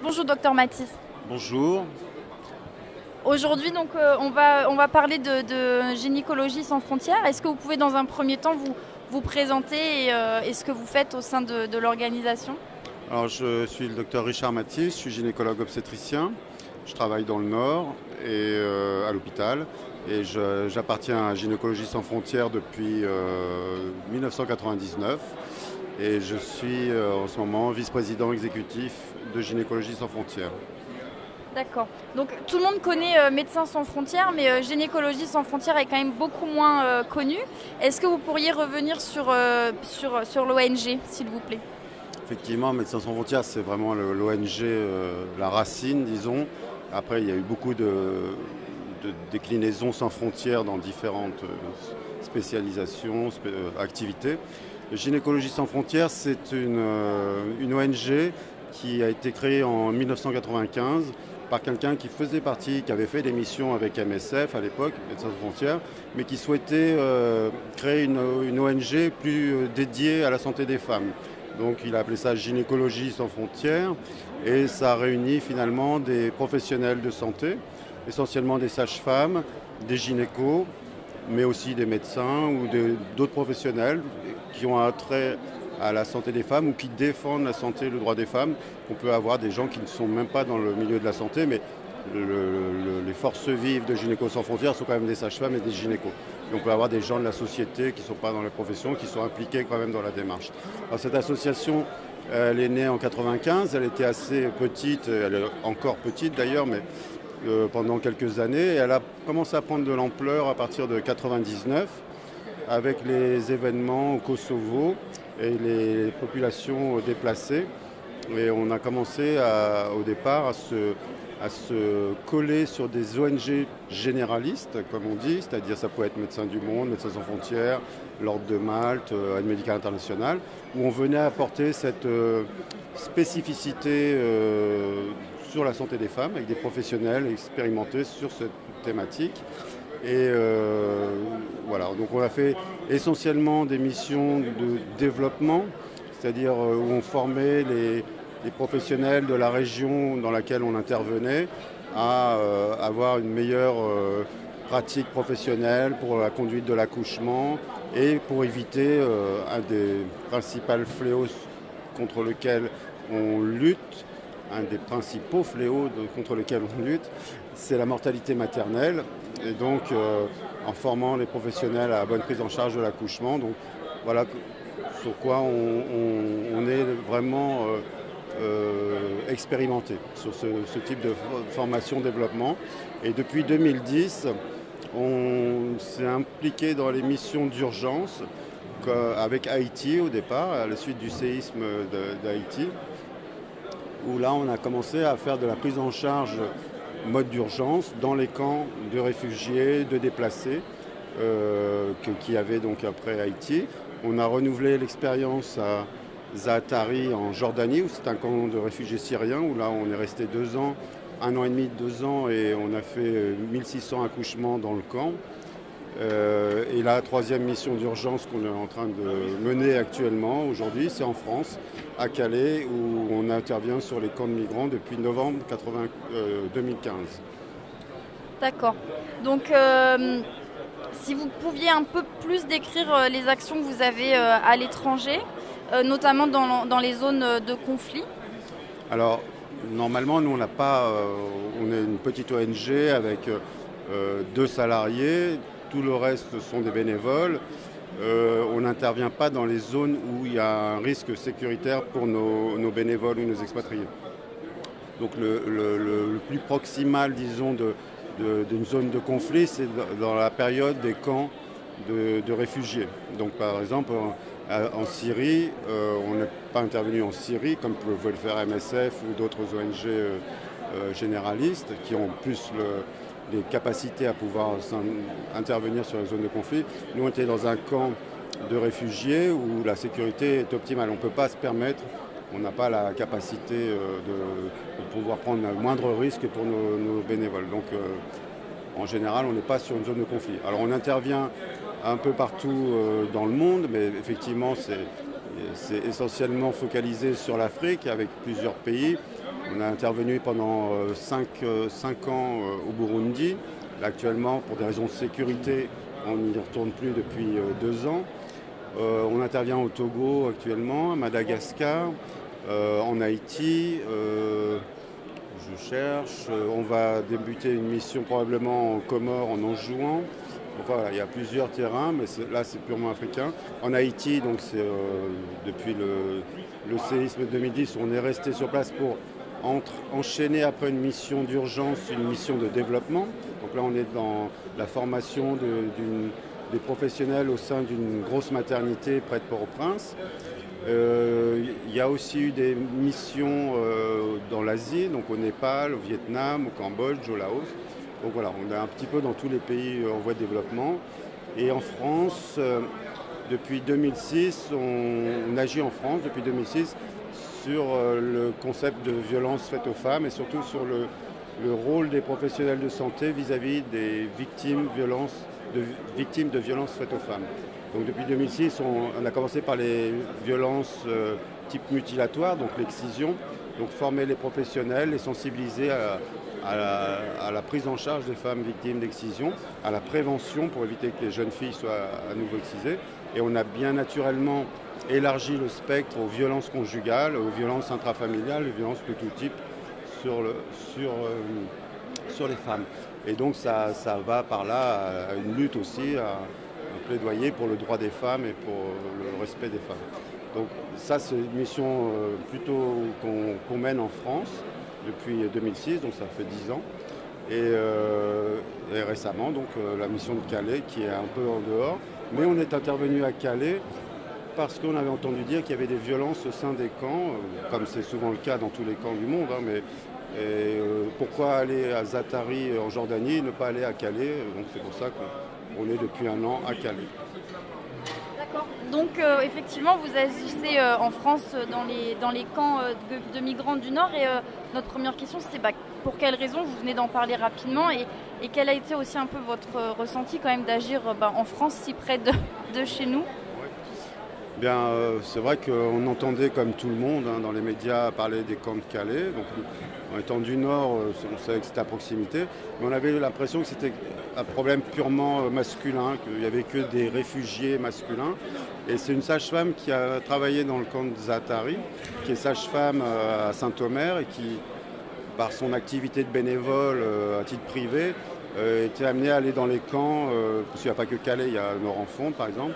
Bonjour docteur Mathis. Bonjour. Aujourd'hui on va parler de gynécologie sans frontières. Est-ce que vous pouvez dans un premier temps vous présenter et ce que vous faites au sein de l'organisation? Alors, je suis le docteur Richard Mathis, je suis gynécologue obstétricien. Je travaille dans le Nord et à l'hôpital. Et j'appartiens à Gynécologie sans frontières depuis 1999. Et je suis en ce moment vice-président exécutif de Gynécologie sans frontières. D'accord. Donc tout le monde connaît Médecins sans frontières, mais Gynécologie sans frontières est quand même beaucoup moins connu. Est-ce que vous pourriez revenir sur l'ONG, s'il vous plaît? Effectivement, Médecins sans frontières, c'est vraiment l'ONG, la racine, disons. Après, il y a eu beaucoup de déclinaisons sans frontières dans différentes spécialisations, activités. Gynécologie sans frontières, c'est une ONG qui a été créée en 1995 par quelqu'un qui faisait partie, qui avait fait des missions avec MSF à l'époque, Médecins sans frontières, mais qui souhaitait créer une ONG plus dédiée à la santé des femmes. Donc il a appelé ça Gynécologie sans frontières et ça réunit finalement des professionnels de santé, essentiellement des sages-femmes, des gynécos, mais aussi des médecins ou d'autres professionnels qui ont un trait à la santé des femmes ou qui défendent la santé et le droit des femmes. On peut avoir des gens qui ne sont même pas dans le milieu de la santé, mais les forces vives de Gynéco sans frontières sont quand même des sages-femmes et des gynécos. Et on peut avoir des gens de la société qui ne sont pas dans les professions, qui sont impliqués quand même dans la démarche. Alors, cette association, elle est née en 1995, elle était assez petite, elle est encore petite d'ailleurs, mais pendant quelques années. Et elle a commencé à prendre de l'ampleur à partir de 1999 avec les événements au Kosovo et les populations déplacées. Et on a commencé au départ à se coller sur des ONG généralistes, comme on dit, c'est-à-dire ça peut être Médecins du Monde, Médecins sans frontières, l'Ordre de Malte, Aide médicale internationale, où on venait apporter cette spécificité sur la santé des femmes avec des professionnels expérimentés sur cette thématique. Et voilà, donc on a fait essentiellement des missions de développement, c'est-à-dire où on formait les professionnels de la région dans laquelle on intervenait à avoir une meilleure pratique professionnelle pour la conduite de l'accouchement et pour éviter un des principaux fléaux contre lequel on lutte, un des principaux fléaux contre lesquels on lutte, c'est la mortalité maternelle. Et donc, en formant les professionnels à la bonne prise en charge de l'accouchement, donc voilà sur quoi on est vraiment expérimenté sur ce type de formation-développement. Et depuis 2010, on s'est impliqué dans les missions d'urgence avec Haïti au départ, à la suite du séisme d'Haïti, où là on a commencé à faire de la prise en charge mode d'urgence dans les camps de réfugiés, de déplacés qu'il y avait donc après Haïti. On a renouvelé l'expérience à Zaatari en Jordanie, où c'est un camp de réfugiés syriens, où là on est resté 2 ans, 1 an et demi, 2 ans, et on a fait 1600 accouchements dans le camp. Et la troisième mission d'urgence qu'on est en train de mener actuellement, aujourd'hui, c'est en France, à Calais, où on intervient sur les camps de migrants depuis novembre 2015. D'accord. Donc si vous pouviez un peu plus décrire les actions que vous avez à l'étranger, notamment dans les zones de conflit. Alors, normalement, nous, on n'a pas... on est une petite ONG avec 2 salariés. Tout le reste sont des bénévoles. On n'intervient pas dans les zones où il y a un risque sécuritaire pour nos bénévoles ou nos expatriés. Donc le plus proximal, disons, d'une zone de conflit, c'est dans la période des camps de réfugiés. Donc par exemple, en Syrie, on n'est pas intervenu en Syrie, comme pouvait le faire MSF ou d'autres ONG généralistes, qui ont plus des capacités à pouvoir intervenir sur les zones de conflit. Nous, on était dans un camp de réfugiés où la sécurité est optimale. On ne peut pas se permettre, on n'a pas la capacité de pouvoir prendre le moindre risque pour nos bénévoles. Donc, en général, on n'est pas sur une zone de conflit. Alors, on intervient un peu partout dans le monde, mais effectivement, c'est essentiellement focalisé sur l'Afrique avec plusieurs pays. On a intervenu pendant 5 ans au Burundi. Là, actuellement, pour des raisons de sécurité, on n'y retourne plus depuis 2 ans. On intervient au Togo actuellement, à Madagascar, en Haïti. Je cherche. On va débuter une mission probablement en Comores en juin. Enfin, il y a plusieurs terrains, mais là c'est purement africain. En Haïti, donc c'est depuis le séisme de 2010, on est resté sur place pour enchaîner après une mission d'urgence, une mission de développement. Donc là on est dans la formation des professionnels au sein d'une grosse maternité près de Port-au-Prince. Il y a aussi eu des missions dans l'Asie, donc au Népal, au Vietnam, au Cambodge, au Laos. Donc voilà, on est un petit peu dans tous les pays en voie de développement. Et en France, depuis 2006, on agit en France depuis 2006 sur le concept de violence faite aux femmes et surtout sur le rôle des professionnels de santé vis-à-vis des victimes de violences faites aux femmes. Donc depuis 2006, on a commencé par les violences type mutilatoires, donc l'excision, donc former les professionnels, les sensibiliser à la prise en charge des femmes victimes d'excision, à la prévention pour éviter que les jeunes filles soient à nouveau excisées. Et on a bien naturellement élargi le spectre aux violences conjugales, aux violences intrafamiliales, aux violences de tout type sur les femmes. Et donc ça va par là à une lutte aussi, à un plaidoyer pour le droit des femmes et pour le respect des femmes. Donc ça c'est une mission plutôt qu'on mène en France depuis 2006, donc ça fait 10 ans. Et récemment, donc la mission de Calais qui est un peu en dehors. Mais on est intervenu à Calais parce qu'on avait entendu dire qu'il y avait des violences au sein des camps, comme c'est souvent le cas dans tous les camps du monde. Pourquoi aller à Zaatari en Jordanie et ne pas aller à Calais? Donc c'est pour ça qu'on est depuis 1 an à Calais. D'accord. Donc effectivement, vous agissez en France dans les camps de migrants du Nord. Et notre première question, c'est pour quelles raisons, vous venez d'en parler rapidement, et quel a été aussi un peu votre ressenti quand même d'agir en France, si près de chez nous? Bien, c'est vrai qu'on entendait comme tout le monde dans les médias parler des camps de Calais. Donc, en étant du Nord, on savait que c'était à proximité, mais on avait l'impression que c'était un problème purement masculin, qu'il n'y avait que des réfugiés masculins. Et c'est une sage-femme qui a travaillé dans le camp de Zaatari, qui est sage-femme à Saint-Omer et qui, par son activité de bénévole à titre privé, était amenée à aller dans les camps, parce qu'il n'y a pas que Calais, il y a Nord-en-Fonte par exemple.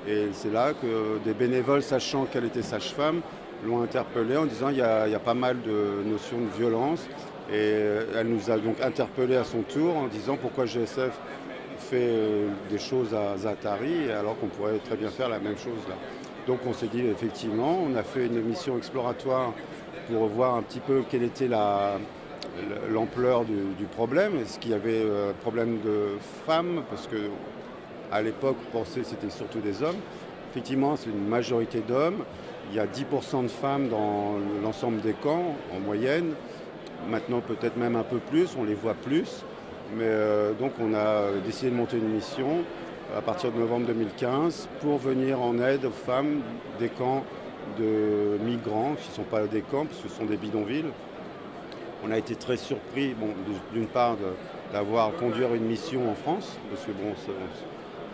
Et c'est là que des bénévoles, sachant qu'elle était sage-femme, l'ont interpellée en disant qu'il y a pas mal de notions de violence. Et elle nous a donc interpellés à son tour en disant pourquoi GSF fait des choses à Zaatari alors qu'on pourrait très bien faire la même chose là. Donc on s'est dit effectivement, on a fait une mission exploratoire pour voir un petit peu quelle était l'ampleur du problème. Est-ce qu'il y avait un problème de femmes? Parce que à l'époque, on pensait que c'était surtout des hommes. Effectivement, c'est une majorité d'hommes. Il y a 10% de femmes dans l'ensemble des camps, en moyenne. Maintenant, peut-être même un peu plus, on les voit plus. Mais donc, on a décidé de monter une mission à partir de novembre 2015 pour venir en aide aux femmes des camps de migrants, qui ne sont pas des camps, parce que ce sont des bidonvilles. On a été très surpris, d'une part, d'avoir conduire une mission en France, parce que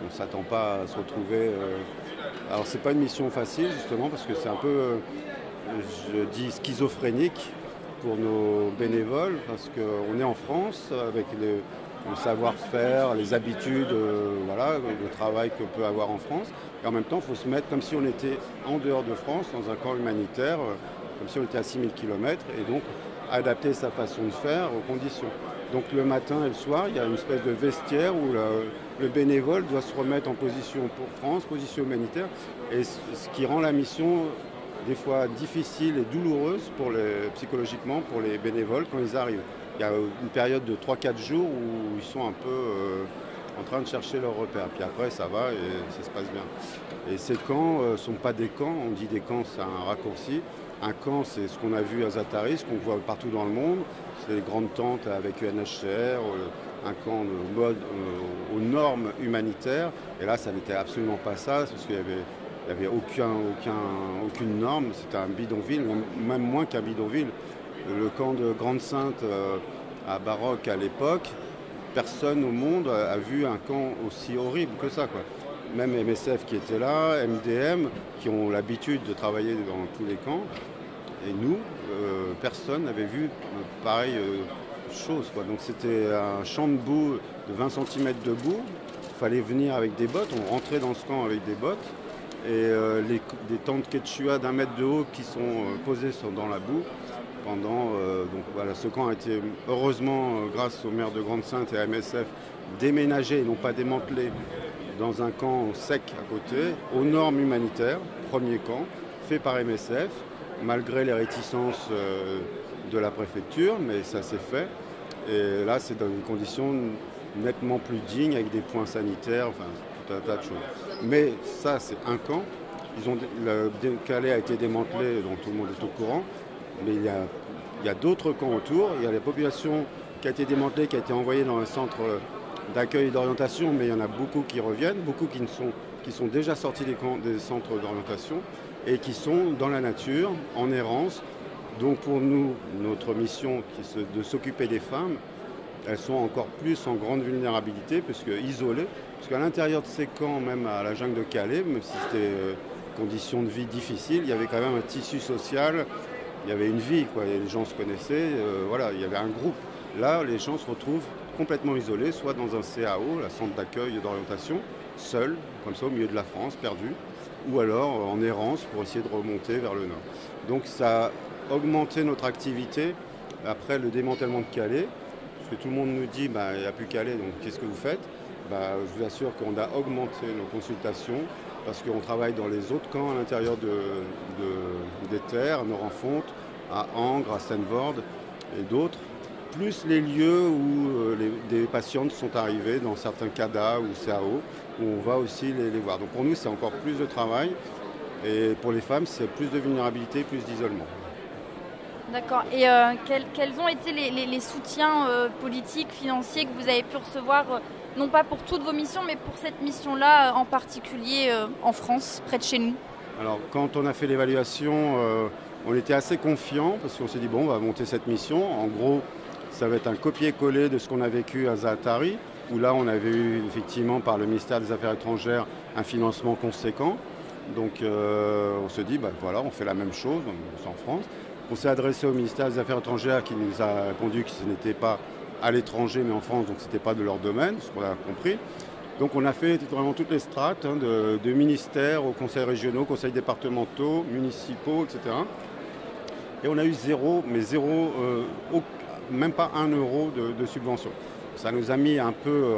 on ne s'attend pas à se retrouver. Alors c'est pas une mission facile justement parce que c'est un peu, je dis, schizophrénique pour nos bénévoles parce qu'on est en France avec le savoir-faire, les habitudes, le travail qu'on peut avoir en France. Et en même temps, il faut se mettre comme si on était en dehors de France, dans un camp humanitaire, comme si on était à 6000 km et donc adapter sa façon de faire aux conditions. Donc le matin et le soir, il y a une espèce de vestiaire où le bénévole doit se remettre en position pour France, position humanitaire, et ce qui rend la mission des fois difficile et douloureuse psychologiquement pour les bénévoles quand ils arrivent. Il y a une période de 3-4 jours où ils sont un peu en train de chercher leurs repères. Puis après, ça va et ça se passe bien. Et ces camps ne sont pas des camps, on dit des camps, c'est un raccourci. Un camp, c'est ce qu'on a vu à Zaatari, ce qu'on voit partout dans le monde. C'est les grandes tentes avec UNHCR, un camp de mode aux normes humanitaires. Et là, ça n'était absolument pas ça, parce qu'il n'y avait aucune norme. C'était un bidonville, même moins qu'un bidonville. Le camp de Grande-Sainte à Baroque à l'époque, personne au monde a vu un camp aussi horrible que ça, quoi. Même MSF qui était là, MDM, qui ont l'habitude de travailler dans tous les camps. Et nous, personne n'avait vu pareille chose, quoi. Donc c'était un champ de boue de 20 cm de boue. Il fallait venir avec des bottes. On rentrait dans ce camp avec des bottes. Et des tentes quechua d'1 mètre de haut qui sont posées dans la boue. Donc voilà, ce camp a été heureusement, grâce au maire de Grande-Sainte et à MSF, déménagé et non pas démantelé dans un camp sec à côté, aux normes humanitaires, premier camp, fait par MSF, malgré les réticences de la préfecture, mais ça s'est fait. Et là, c'est dans des conditions nettement plus dignes, avec des points sanitaires, enfin tout un tas de choses. Mais ça, c'est un camp. Le Calais a été démantelé, donc tout le monde est au courant. Mais il y a d'autres camps autour. Il y a la population qui a été démantelée, qui a été envoyée dans un centre d'accueil et d'orientation, mais il y en a beaucoup qui reviennent, beaucoup qui sont déjà sortis des centres d'orientation et qui sont dans la nature, en errance. Donc pour nous, notre mission de s'occuper des femmes, elles sont encore plus en grande vulnérabilité, puisque isolées, parce qu'à l'intérieur de ces camps, même à la jungle de Calais, même si c'était conditions de vie difficiles, il y avait quand même un tissu social, il y avait une vie, quoi. Les gens se connaissaient, voilà, il y avait un groupe. Là, les gens se retrouvent complètement isolés, soit dans un CAO, la centre d'accueil et d'orientation, seuls, comme ça au milieu de la France, perdus, ou alors en errance pour essayer de remonter vers le nord. Donc ça a augmenté notre activité après le démantèlement de Calais, parce que tout le monde nous dit il n'y a plus Calais, donc qu'est-ce que vous faites? Je vous assure qu'on a augmenté nos consultations, parce qu'on travaille dans les autres camps à l'intérieur des terres, à Nord-en-Fonte, à Angres, à Seine-Vorde et d'autres, plus les lieux où des patientes sont arrivées dans certains CADA ou CAO, où on va aussi les voir. Donc pour nous, c'est encore plus de travail, et pour les femmes, c'est plus de vulnérabilité, plus d'isolement. D'accord. Et quels ont été les soutiens politiques, financiers que vous avez pu recevoir, non pas pour toutes vos missions, mais pour cette mission-là en particulier en France, près de chez nous? Alors, quand on a fait l'évaluation, on était assez confiants, parce qu'on s'est dit, bon, on va monter cette mission. En gros, ça va être un copier-coller de ce qu'on a vécu à Zaatari, où là, on avait eu effectivement par le ministère des Affaires étrangères un financement conséquent. Donc, on se dit, voilà, on fait la même chose en France. On s'est adressé au ministère des Affaires étrangères qui nous a répondu que ce n'était pas à l'étranger mais en France, donc ce n'était pas de leur domaine, ce qu'on a compris. Donc on a fait vraiment toutes les strates, de ministères aux conseils régionaux, conseils départementaux, municipaux, etc. Et on a eu même pas 1 euro de subvention. Ça nous a mis un peu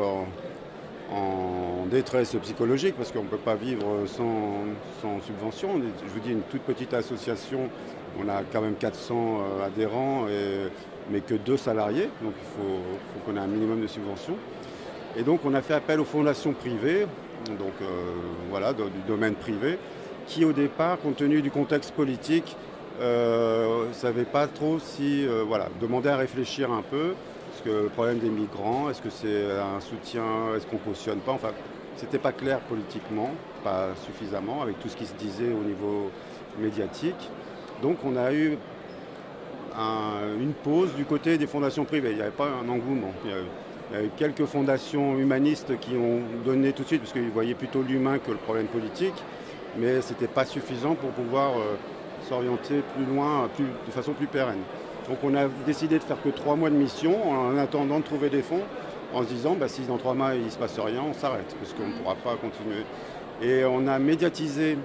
en détresse psychologique, parce qu'on ne peut pas vivre sans subvention. Je vous dis, une toute petite association, on a quand même 400 adhérents, mais que 2 salariés, donc il faut qu'on ait un minimum de subventions. Et donc on a fait appel aux fondations privées, donc voilà, du domaine privé, qui au départ, compte tenu du contexte politique, ne savaient pas trop si, demandaient à réfléchir un peu. Parce que le problème des migrants, est-ce que c'est un soutien, est-ce qu'on ne cautionne pas? Enfin, c'était pas clair politiquement, pas suffisamment, avec tout ce qui se disait au niveau médiatique. Donc on a eu une pause du côté des fondations privées. Il n'y avait pas un engouement. Il y a eu quelques fondations humanistes qui ont donné tout de suite, parce qu'ils voyaient plutôt l'humain que le problème politique, mais ce n'était pas suffisant pour pouvoir s'orienter plus loin, de façon plus pérenne. Donc on a décidé de faire que 3 mois de mission en attendant de trouver des fonds, en se disant si dans 3 mois il ne se passe rien, on s'arrête, parce qu'on ne pourra pas continuer. Et on a médiatisé,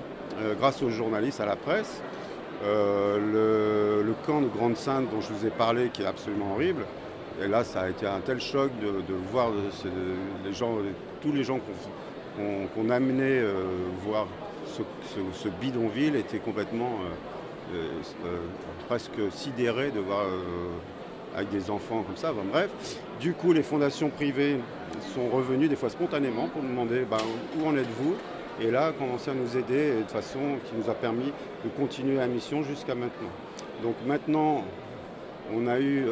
grâce aux journalistes, à la presse, le camp de Grande-Sainte dont je vous ai parlé, qui est absolument horrible. Et là, ça a été un tel choc de voir tous les gens qu'on amenait voir ce bidonville étaient complètement presque sidérés de voir avec des enfants comme ça. Bref, du coup, les fondations privées sont revenues des fois spontanément pour nous demander où en êtes-vous. Et là, commencer à nous aider de façon qui nous a permis de continuer la mission jusqu'à maintenant. Donc maintenant, on a eu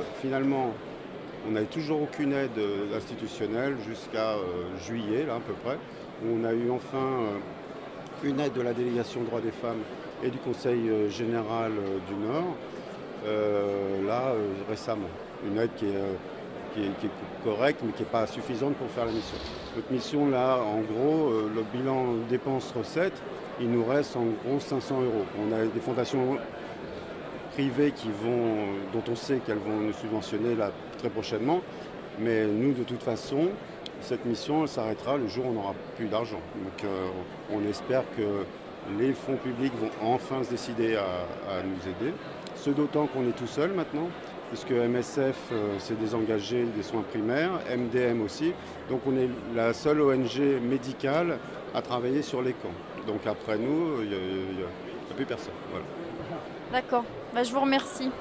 toujours aucune aide institutionnelle jusqu'à juillet, là à peu près, où on a eu enfin une aide de la délégation droits des femmes et du Conseil général du Nord. récemment. Une aide qui est correcte, mais qui n'est pas suffisante pour faire la mission. Notre mission, là, en gros, le bilan dépenses-recettes, il nous reste en gros 500 euros. On a des fondations privées dont on sait qu'elles vont nous subventionner là, très prochainement, mais nous, de toute façon, cette mission elle s'arrêtera le jour où on n'aura plus d'argent. Donc on espère que les fonds publics vont enfin se décider à nous aider. Ce d'autant qu'on est tout seul maintenant, puisque MSF s'est désengagé des soins primaires, MDM aussi. Donc on est la seule ONG médicale à travailler sur les camps. Donc après nous, il n'y a plus personne. Voilà. D'accord, je vous remercie.